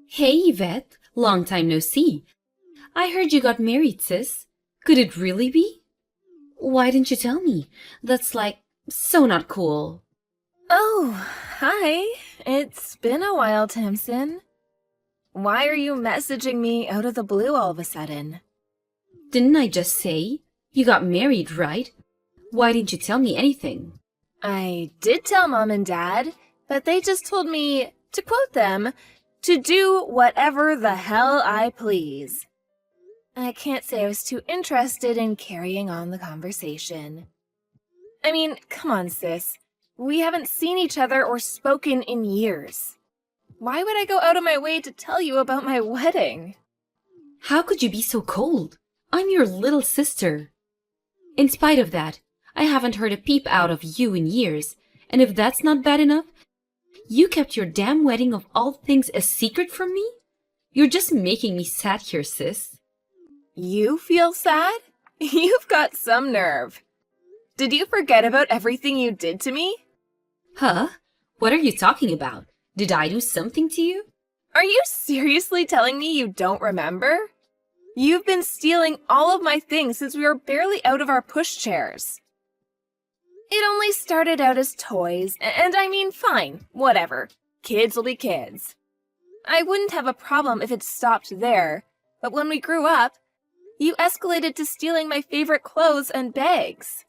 Hey Yvette, long time no see. I heard you got married, sis. Could it really be? Why didn't you tell me? That's like so not cool. Oh, hi. It's been a while, Tamsin. Why are you messaging me out of the blue all of a sudden? Didn't I just say you got married, right? Why didn't you tell me anything? I did tell Mom and Dad, but they just told me, to quote them, to do whatever the hell I please. I can't say I was too interested in carrying on the conversation. I mean, come on, sis. We haven't seen each other or spoken in years. Why would I go out of my way to tell you about my wedding? How could you be so cold? I'm your little sister. In spite of that, I haven't heard a peep out of you in years, and if that's not bad enough, you kept your damn wedding of all things a secret from me? You're just making me sad here, sis. You feel sad? You've got some nerve. Did you forget about everything you did to me? Huh? What are you talking about? Did I do something to you? Are you seriously telling me you don't remember? You've been stealing all of my things since we were barely out of our pushchairs. It only started out as toys, and I mean, fine, whatever. Kids will be kids. I wouldn't have a problem if it stopped there, but when we grew up, you escalated to stealing my favorite clothes and bags.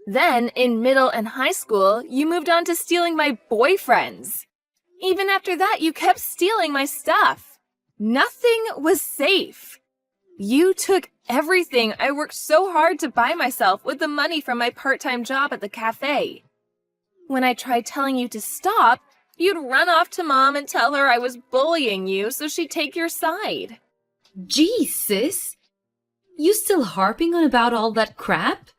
Then, in middle and high school, you moved on to stealing my boyfriends. Even after that, you kept stealing my stuff. Nothing was safe. You took everything I worked so hard to buy myself with the money from my part-time job at the cafe. When I tried telling you to stop, you'd run off to Mom and tell her I was bullying you so she'd take your side. Gee, sis. You still harping on about all that crap?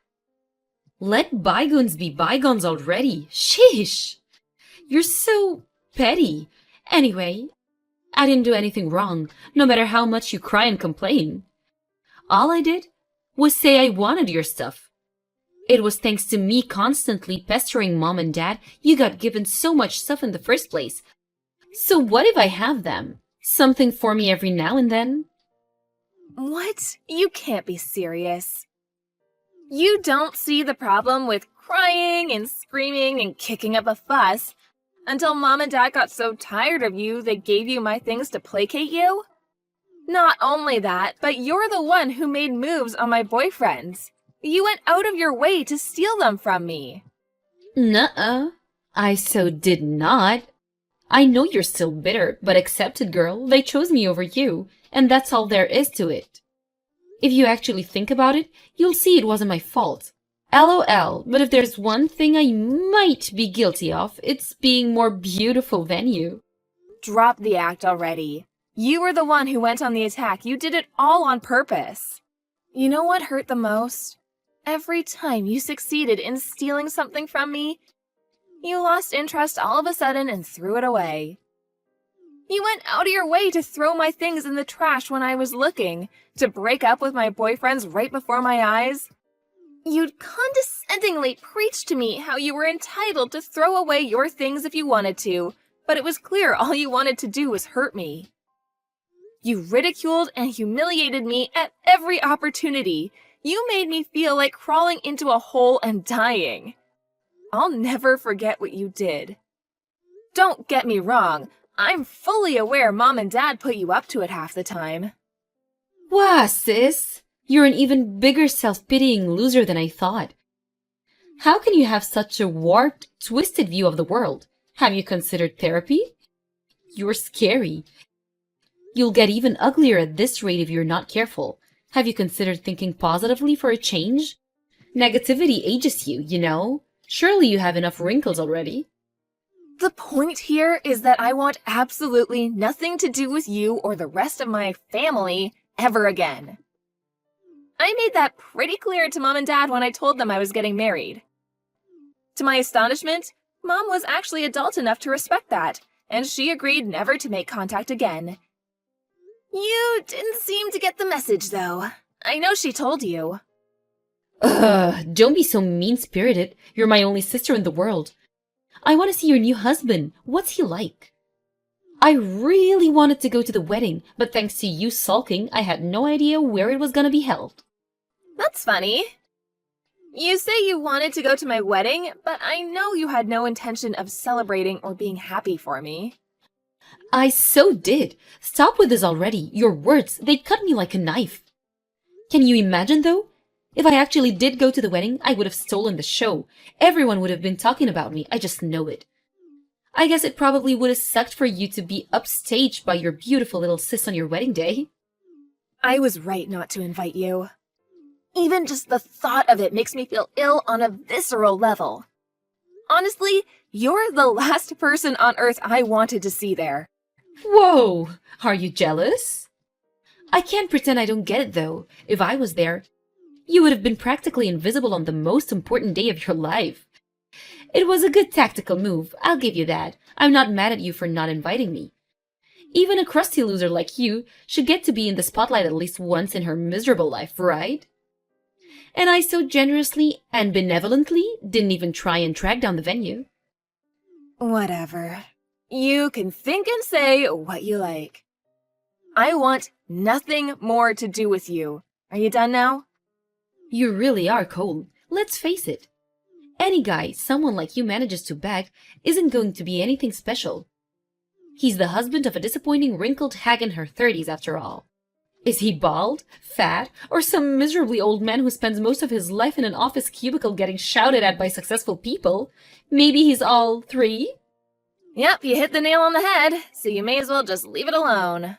Let bygones be bygones already. Sheesh. You're so petty. Anyway, I didn't do anything wrong, no matter how much you cry and complain. All I did was say I wanted your stuff. It was thanks to me constantly pestering Mom and Dad you got given so much stuff in the first place. So what if I have them? Something for me every now and then? What? You can't be serious. You don't see the problem with crying and screaming and kicking up a fuss until Mom and Dad got so tired of you they gave you my things to placate you? Not only that, but you're the one who made moves on my boyfriends. You went out of your way to steal them from me. Nuh-uh. I so did not. I know you're still bitter, but accept it, girl. They chose me over you, and that's all there is to it. If you actually think about it, you'll see it wasn't my fault. LOL, but if there's one thing I might be guilty of, it's being more beautiful than you. Drop the act already. You were the one who went on the attack. You did it all on purpose. You know what hurt the most? Every time you succeeded in stealing something from me, you lost interest all of a sudden and threw it away. You went out of your way to throw my things in the trash when I was looking, to break up with my boyfriends right before my eyes. You'd condescendingly preach to me how you were entitled to throw away your things if you wanted to, but it was clear all you wanted to do was hurt me. You ridiculed and humiliated me at every opportunity. You made me feel like crawling into a hole and dying. I'll never forget what you did. Don't get me wrong. I'm fully aware Mom and Dad put you up to it half the time. Wow, sis. You're an even bigger self-pitying loser than I thought. How can you have such a warped, twisted view of the world? Have you considered therapy? You're scary. You'll get even uglier at this rate if you're not careful. Have you considered thinking positively for a change? Negativity ages you, you know. Surely you have enough wrinkles already. The point here is that I want absolutely nothing to do with you or the rest of my family ever again. I made that pretty clear to Mom and Dad when I told them I was getting married. To my astonishment, Mom was actually adult enough to respect that, and she agreed never to make contact again. You didn't seem to get the message, though. I know she told you. Ugh, don't be so mean-spirited. You're my only sister in the world. I want to see your new husband. What's he like? I really wanted to go to the wedding, but thanks to you sulking, I had no idea where it was gonna be held. That's funny. You say you wanted to go to my wedding, but I know you had no intention of celebrating or being happy for me. I so did. Stop with this already. Your words, they cut me like a knife. Can you imagine, though? If I actually did go to the wedding, I would have stolen the show. Everyone would have been talking about me. I just know it. I guess it probably would have sucked for you to be upstaged by your beautiful little sis on your wedding day. I was right not to invite you. Even just the thought of it makes me feel ill on a visceral level. Honestly, you're the last person on Earth I wanted to see there. Whoa! Are you jealous? I can't pretend I don't get it, though. If I was there, you would have been practically invisible on the most important day of your life. It was a good tactical move, I'll give you that. I'm not mad at you for not inviting me. Even a crusty loser like you should get to be in the spotlight at least once in her miserable life, right? And I so generously and benevolently didn't even try and track down the venue. Whatever. You can think and say what you like. I want nothing more to do with you. Are you done now? You really are cold. Let's face it. Any guy someone like you manages to bag isn't going to be anything special. He's the husband of a disappointing wrinkled hag in her 30s after all. Is he bald, fat, or some miserably old man who spends most of his life in an office cubicle getting shouted at by successful people? Maybe he's all three? Yep, you hit the nail on the head, so you may as well just leave it alone.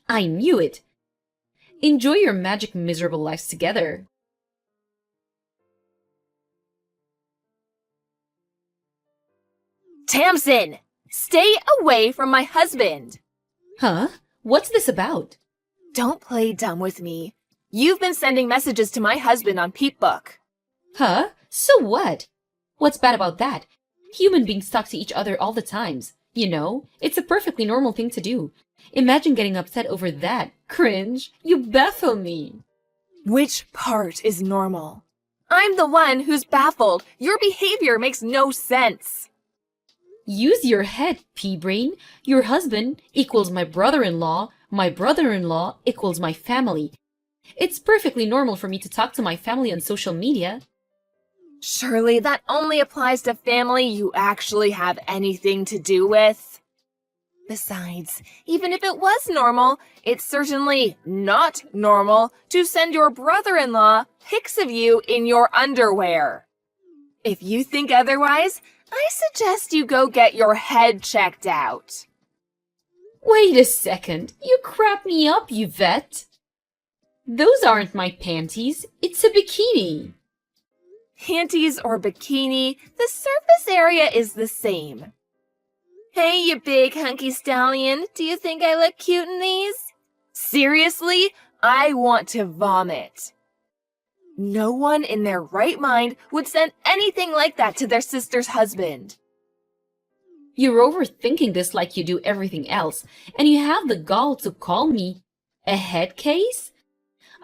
I knew it. Enjoy your magic miserable lives together. Tamsin! Stay away from my husband! Huh? What's this about? Don't play dumb with me. You've been sending messages to my husband on Peepbook. Huh? So what? What's bad about that? Human beings talk to each other all the times. You know, it's a perfectly normal thing to do. Imagine getting upset over that. Cringe. You baffle me. Which part is normal? I'm the one who's baffled. Your behavior makes no sense. Use your head, pea-brain. Your husband equals my brother-in-law equals my family. It's perfectly normal for me to talk to my family on social media. Surely that only applies to family you actually have anything to do with. Besides, even if it was normal, it's certainly not normal to send your brother-in-law pics of you in your underwear. If you think otherwise, I suggest you go get your head checked out. Wait a second. You crap me up, you vet. Those aren't my panties. It's a bikini. Panties or bikini, the surface area is the same. Hey, you big hunky stallion, do you think I look cute in these? Seriously, I want to vomit. No one in their right mind would send anything like that to their sister's husband. You're overthinking this like you do everything else, and you have the gall to call me a head case?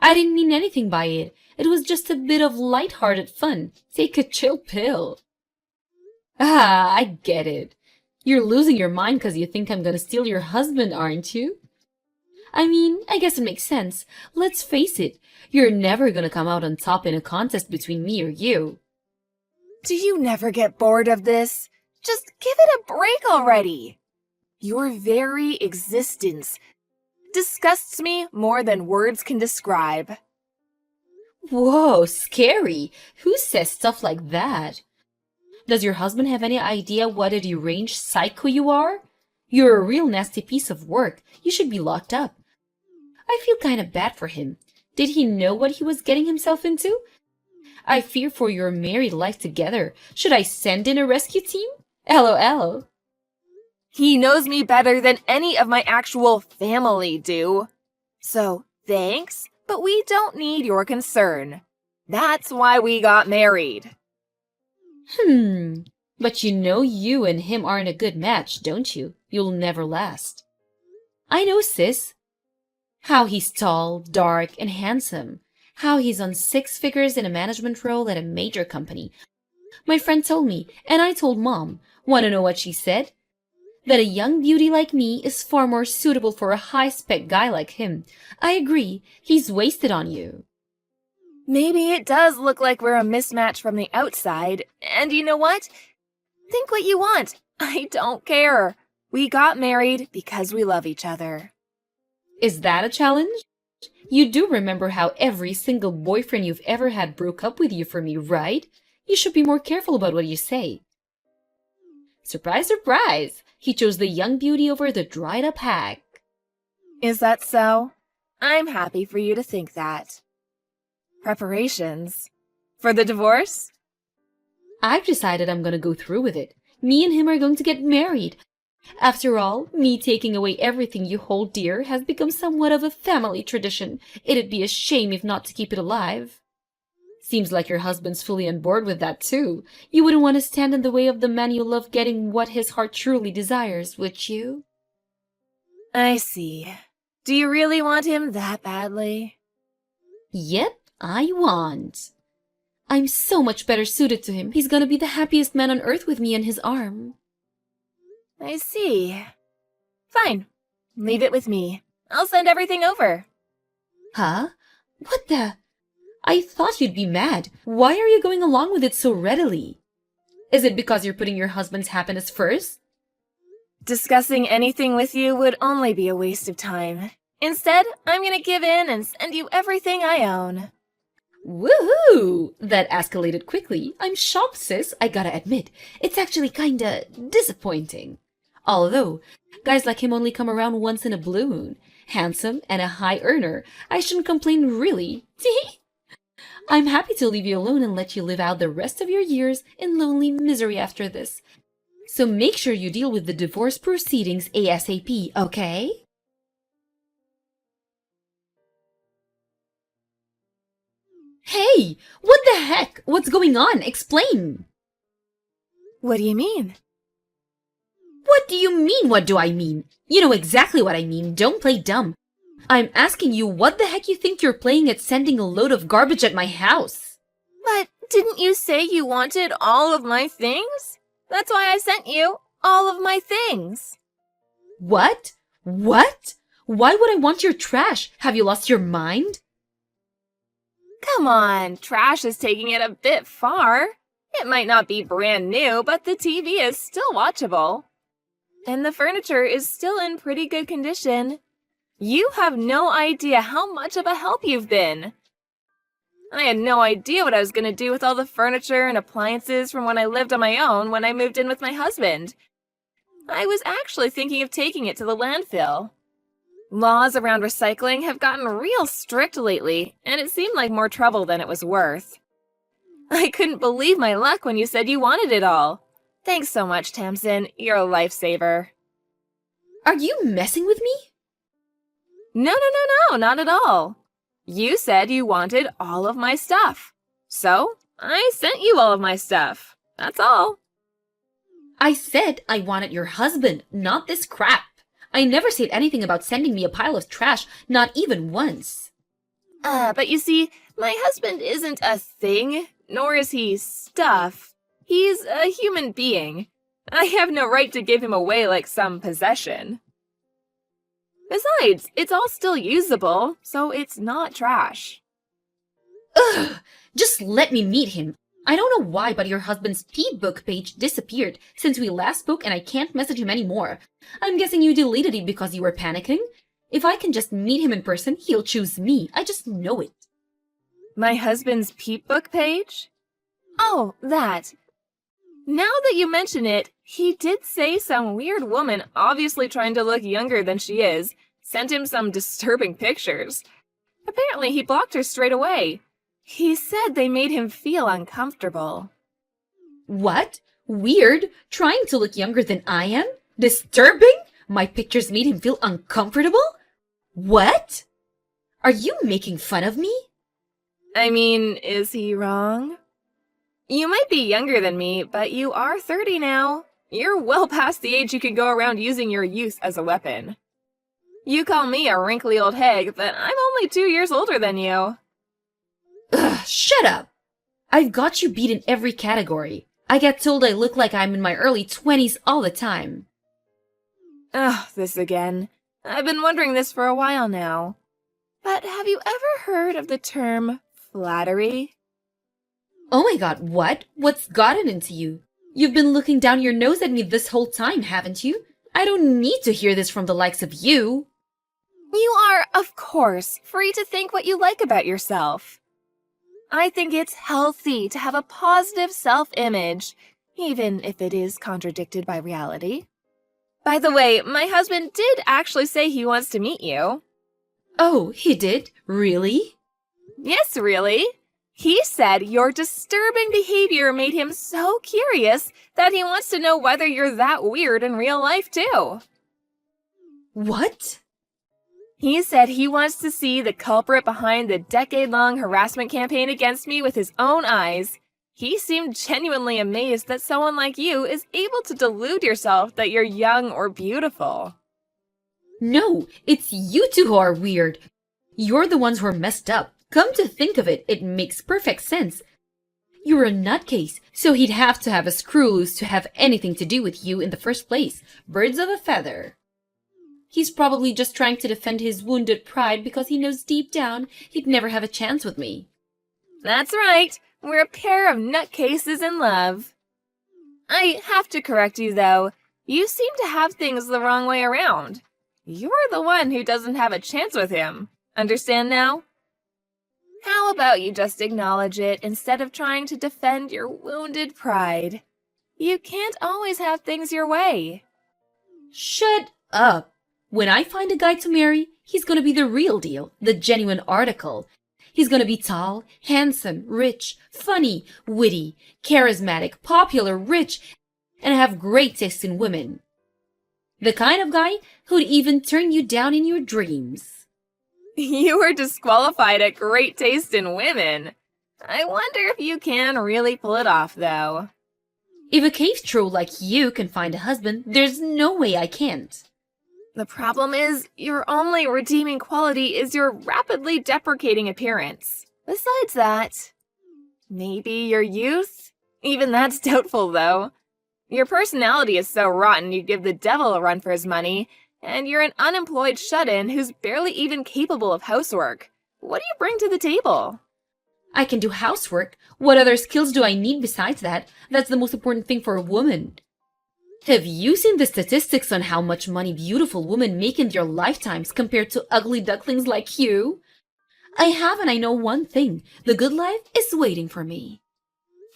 I didn't mean anything by it. It was just a bit of light-hearted fun. Take a chill pill. Ah, I get it. You're losing your mind because you think I'm gonna steal your husband, aren't you? I mean, I guess it makes sense. Let's face it, you're never gonna come out on top in a contest between me or you. Do you never get bored of this? Just give it a break already. Your very existence disgusts me more than words can describe. Whoa, scary. Who says stuff like that? Does your husband have any idea what a deranged psycho you are? You're a real nasty piece of work. You should be locked up. I feel kind of bad for him. Did he know what he was getting himself into? I fear for your married life together. Should I send in a rescue team? LOL. He knows me better than any of my actual family do. So, thanks, but we don't need your concern. That's why we got married. But you know you and him aren't a good match, don't you? You'll never last. I know, sis. How he's tall, dark, and handsome. How he's on 6 figures in a management role at a major company. My friend told me, and I told Mom. Want to know what she said? that a young beauty like me is far more suitable for a high-spec guy like him. I agree, he's wasted on you. Maybe it does look like we're a mismatch from the outside, and you know what? Think what you want. I don't care. We got married because we love each other. Is that a challenge? You do remember how every single boyfriend you've ever had broke up with you for me, right? You should be more careful about what you say. Surprise, surprise! He chose the young beauty over the dried-up hag. Is that so? I'm happy for you to think that. Preparations? For the divorce? I've decided I'm gonna go through with it. Me and him are going to get married. After all, me taking away everything you hold dear has become somewhat of a family tradition. It'd be a shame if not to keep it alive. Seems like your husband's fully on board with that too. You wouldn't want to stand in the way of the man you love getting what his heart truly desires, would you? I see. Do you really want him that badly? Yep, I want. I'm so much better suited to him. He's gonna be the happiest man on earth with me in his arm. I see. Fine. Leave it with me. I'll send everything over. Huh? What the? I thought you'd be mad. Why are you going along with it so readily? Is it because you're putting your husband's happiness first? Discussing anything with you would only be a waste of time. Instead, I'm gonna give in and send you everything I own. Woohoo! That escalated quickly. I'm shocked, sis, I gotta admit. It's actually kinda disappointing. Although, guys like him only come around once in a blue moon. Handsome and a high earner. I shouldn't complain, really. I'm happy to leave you alone and let you live out the rest of your years in lonely misery after this. So make sure you deal with the divorce proceedings ASAP, okay? Hey! What the heck? What's going on? Explain! What do you mean? What do you mean, what do I mean? You know exactly what I mean, don't play dumb. I'm asking you what the heck you think you're playing at sending a load of garbage at my house? But didn't you say you wanted all of my things? That's why I sent you all of my things. What? What? Why would I want your trash? Have you lost your mind? Come on, trash is taking it a bit far. It might not be brand new, but the TV is still watchable. And the furniture is still in pretty good condition. You have no idea how much of a help you've been. I had no idea what I was going to do with all the furniture and appliances from when I lived on my own when I moved in with my husband. I was actually thinking of taking it to the landfill. Laws around recycling have gotten real strict lately, and it seemed like more trouble than it was worth. I couldn't believe my luck when you said you wanted it all. Thanks so much, Tamsin. You're a lifesaver. Are you messing with me? No, not at all. You said you wanted all of my stuff. So, I sent you all of my stuff. That's all. I said I wanted your husband, not this crap. I never said anything about sending me a pile of trash, not even once. But you see, my husband isn't a thing, nor is he stuff. He's a human being. I have no right to give him away like some possession. Besides, it's all still usable, so it's not trash. Ugh! Just let me meet him. I don't know why, but your husband's P-book page disappeared since we last spoke and I can't message him anymore. I'm guessing you deleted it because you were panicking? If I can just meet him in person, he'll choose me. I just know it. My husband's Peep-book page? Oh, that. Now that you mention it, he did say some weird woman, obviously trying to look younger than she is, sent him some disturbing pictures. Apparently he blocked her straight away. He said they made him feel uncomfortable. What? Weird? Trying to look younger than I am? Disturbing? My pictures made him feel uncomfortable? What? Are you making fun of me? I mean, is he wrong? You might be younger than me, but you are 30 now. You're well past the age you can go around using your youth as a weapon. You call me a wrinkly old hag, but I'm only 2 years older than you. Ugh, shut up! I've got you beat in every category. I get told I look like I'm in my early 20s all the time. Ugh, this again. I've been wondering this for a while now. But have you ever heard of the term flattery? Oh my god, what? What's gotten into you? You've been looking down your nose at me this whole time, haven't you? I don't need to hear this from the likes of you. You are, of course, free to think what you like about yourself. I think it's healthy to have a positive self-image, even if it is contradicted by reality. By the way, my husband did actually say he wants to meet you. Oh, he did? Really? Yes, really. He said your disturbing behavior made him so curious that he wants to know whether you're that weird in real life, too. What? He said he wants to see the culprit behind the decade-long harassment campaign against me with his own eyes. He seemed genuinely amazed that someone like you is able to delude yourself that you're young or beautiful. No, it's you two who are weird. You're the ones who are messed up. Come to think of it, it makes perfect sense. You're a nutcase, so he'd have to have a screw loose to have anything to do with you in the first place. Birds of a feather. He's probably just trying to defend his wounded pride because he knows deep down he'd never have a chance with me. That's right. We're a pair of nutcases in love. I have to correct you, though. You seem to have things the wrong way around. You're the one who doesn't have a chance with him. Understand now? How about you just acknowledge it instead of trying to defend your wounded pride? You can't always have things your way. Shut up. When I find a guy to marry, he's gonna be the real deal, the genuine article. He's gonna be tall, handsome, rich, funny, witty, charismatic, popular, rich, and have great taste in women. The kind of guy who'd even turn you down in your dreams. You were disqualified at great taste in women. I wonder if you can really pull it off, though. If a cave troll like you can find a husband, there's no way I can't. The problem is, your only redeeming quality is your rapidly deprecating appearance. Besides that, maybe your youth? Even that's doubtful, though. Your personality is so rotten you'd give the devil a run for his money, and you're an unemployed shut-in who's barely even capable of housework. What do you bring to the table? I can do housework. What other skills do I need besides that? That's the most important thing for a woman. Have you seen the statistics on how much money beautiful women make in their lifetimes compared to ugly ducklings like you? I have, and I know one thing. The good life is waiting for me.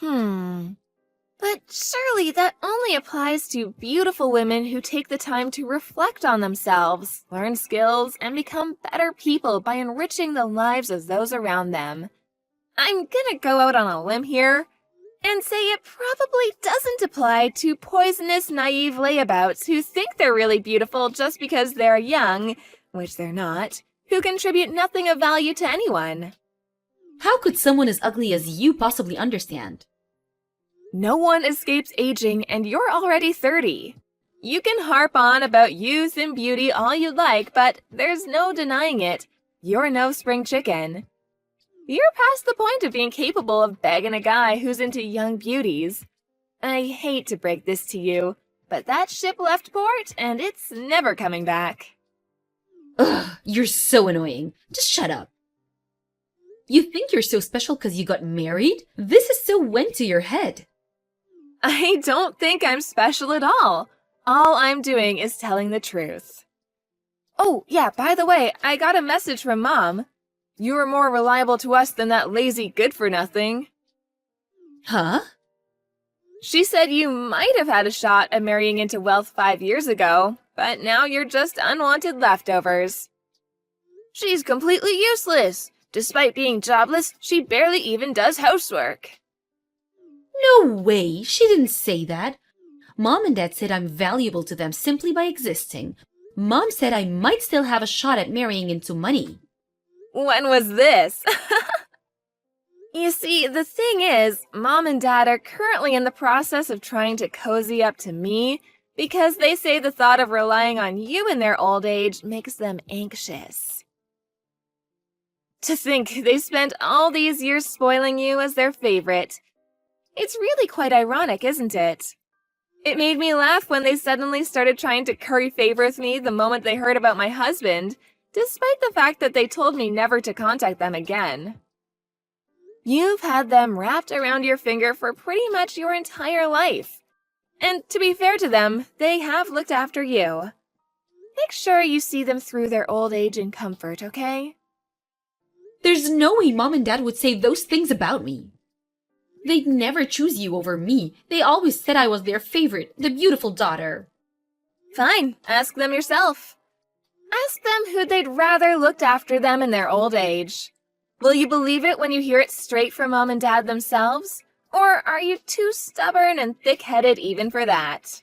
But surely that only applies to beautiful women who take the time to reflect on themselves, learn skills, and become better people by enriching the lives of those around them. I'm gonna go out on a limb here and say it probably doesn't apply to poisonous, naive layabouts who think they're really beautiful just because they're young, which they're not, who contribute nothing of value to anyone. How could someone as ugly as you possibly understand? No one escapes aging, and you're already 30. You can harp on about youth and beauty all you like, but there's no denying it. You're no spring chicken. You're past the point of being capable of begging a guy who's into young beauties. I hate to break this to you, but that ship left port, and it's never coming back. Ugh, you're so annoying. Just shut up. You think you're so special because you got married? This is so went to your head. I don't think I'm special at all. All I'm doing is telling the truth. Oh, yeah, by the way, I got a message from Mom. You were more reliable to us than that lazy good-for-nothing. Huh? She said you might have had a shot at marrying into wealth 5 years ago, but now you're just unwanted leftovers. She's completely useless. Despite being jobless, she barely even does housework. No way, she didn't say that. Mom and Dad said I'm valuable to them simply by existing. Mom said I might still have a shot at marrying into money. When was this? You see, the thing is, Mom and Dad are currently in the process of trying to cozy up to me because they say the thought of relying on you in their old age makes them anxious. To think they spent all these years spoiling you as their favorite. It's really quite ironic, isn't it? It made me laugh when they suddenly started trying to curry favor with me the moment they heard about my husband, despite the fact that they told me never to contact them again. You've had them wrapped around your finger for pretty much your entire life. And to be fair to them, they have looked after you. Make sure you see them through their old age in comfort, okay? There's no way Mom and Dad would say those things about me. They'd never choose you over me. They always said I was their favorite, the beautiful daughter. Fine, ask them yourself. Ask them who they'd rather looked after them in their old age. Will you believe it when you hear it straight from Mom and Dad themselves? Or are you too stubborn and thick-headed even for that?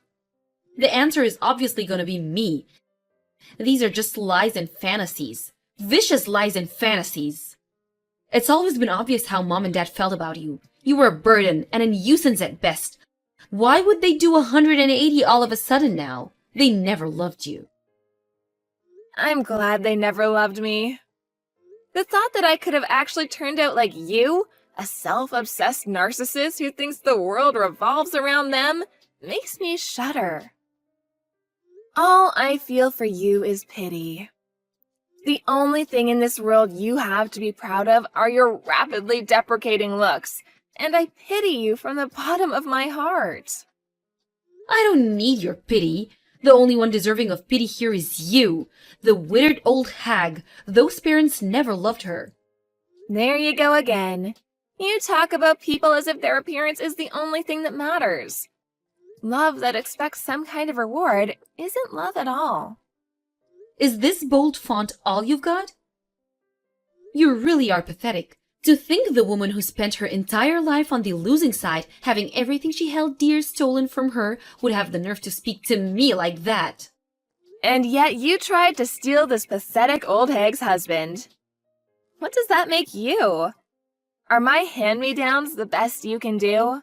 The answer is obviously going to be me. These are just lies and fantasies. Vicious lies and fantasies. It's always been obvious how Mom and Dad felt about you. You were a burden and a nuisance at best. Why would they do 180 all of a sudden now? They never loved you. I'm glad they never loved me. The thought that I could have actually turned out like you, a self-obsessed narcissist who thinks the world revolves around them, makes me shudder. All I feel for you is pity. The only thing in this world you have to be proud of are your rapidly deprecating looks, and I pity you from the bottom of my heart. I don't need your pity. The only one deserving of pity here is you, the withered old hag. Those parents never loved her. There you go again. You talk about people as if their appearance is the only thing that matters. Love that expects some kind of reward isn't love at all. Is this bold font all you've got? You really are pathetic. To think the woman who spent her entire life on the losing side, having everything she held dear stolen from her, would have the nerve to speak to me like that. And yet you tried to steal this pathetic old hag's husband. What does that make you? Are my hand-me-downs the best you can do?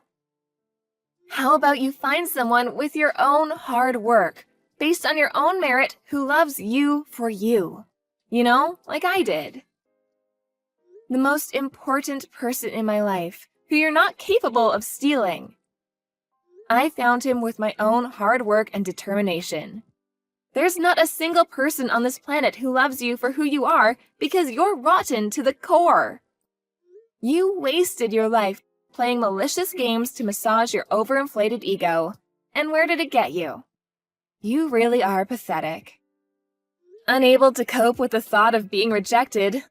How about you find someone with your own hard work, based on your own merit, who loves you for you? You know, like I did. The most important person in my life, who you're not capable of stealing. I found him with my own hard work and determination. There's not a single person on this planet who loves you for who you are because you're rotten to the core. You wasted your life playing malicious games to massage your overinflated ego. And where did it get you? You really are pathetic. Unable to cope with the thought of being rejected,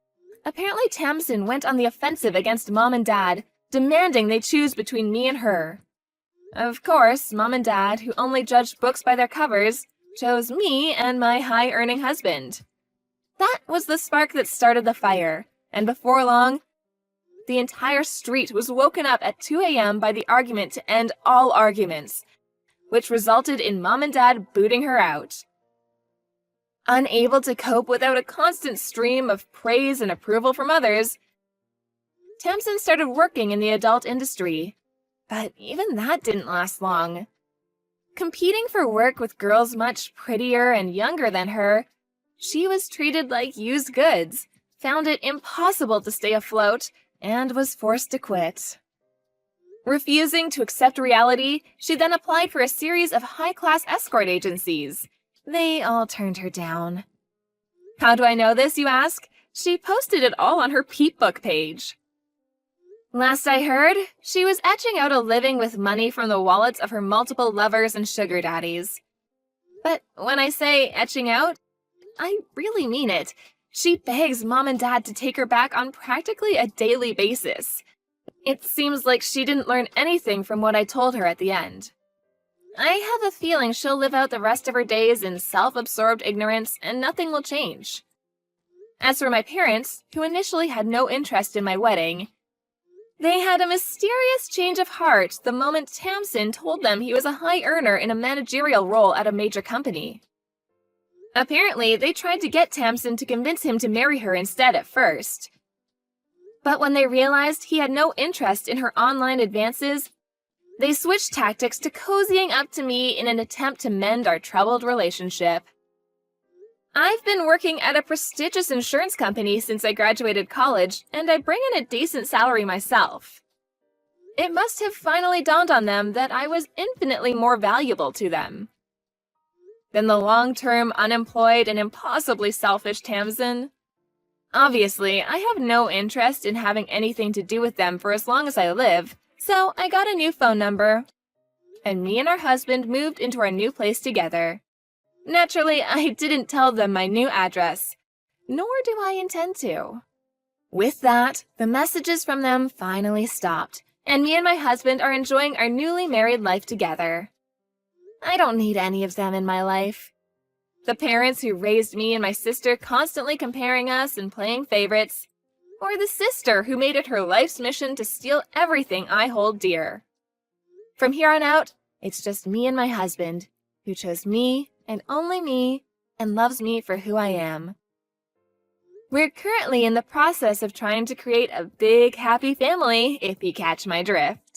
apparently Tamsin went on the offensive against Mom and Dad, demanding they choose between me and her. Of course, Mom and Dad, who only judged books by their covers, chose me and my high-earning husband. That was the spark that started the fire, and before long, the entire street was woken up at 2 a.m. by the argument to end all arguments, which resulted in Mom and Dad booting her out. Unable to cope without a constant stream of praise and approval from others, Tamsin started working in the adult industry. But even that didn't last long. Competing for work with girls much prettier and younger than her, she was treated like used goods, found it impossible to stay afloat, and was forced to quit. Refusing to accept reality, she then applied for a series of high-class escort agencies. They all turned her down. How do I know this, you ask? She posted it all on her Peepbook page. Last I heard, she was etching out a living with money from the wallets of her multiple lovers and sugar daddies. But when I say etching out, I really mean it. She begs Mom and Dad to take her back on practically a daily basis. It seems like she didn't learn anything from what I told her at the end. I have a feeling she'll live out the rest of her days in self-absorbed ignorance and nothing will change. As for my parents, who initially had no interest in my wedding, they had a mysterious change of heart the moment Tamsin told them he was a high earner in a managerial role at a major company. Apparently, they tried to get Tamsin to convince him to marry her instead at first. But when they realized he had no interest in her online advances, they switched tactics to cozying up to me in an attempt to mend our troubled relationship. I've been working at a prestigious insurance company since I graduated college, and I bring in a decent salary myself. It must have finally dawned on them that I was infinitely more valuable to them than the long-term, unemployed, and impossibly selfish Tamsin. Obviously, I have no interest in having anything to do with them for as long as I live, so I got a new phone number, and me and our husband moved into our new place together. Naturally, I didn't tell them my new address, nor do I intend to. With that, the messages from them finally stopped, and me and my husband are enjoying our newly married life together. I don't need any of them in my life. The parents who raised me and my sister constantly comparing us and playing favorites, or the sister who made it her life's mission to steal everything I hold dear. From here on out, it's just me and my husband, who chose me and only me and loves me for who I am. We're currently in the process of trying to create a big, happy family, if you catch my drift.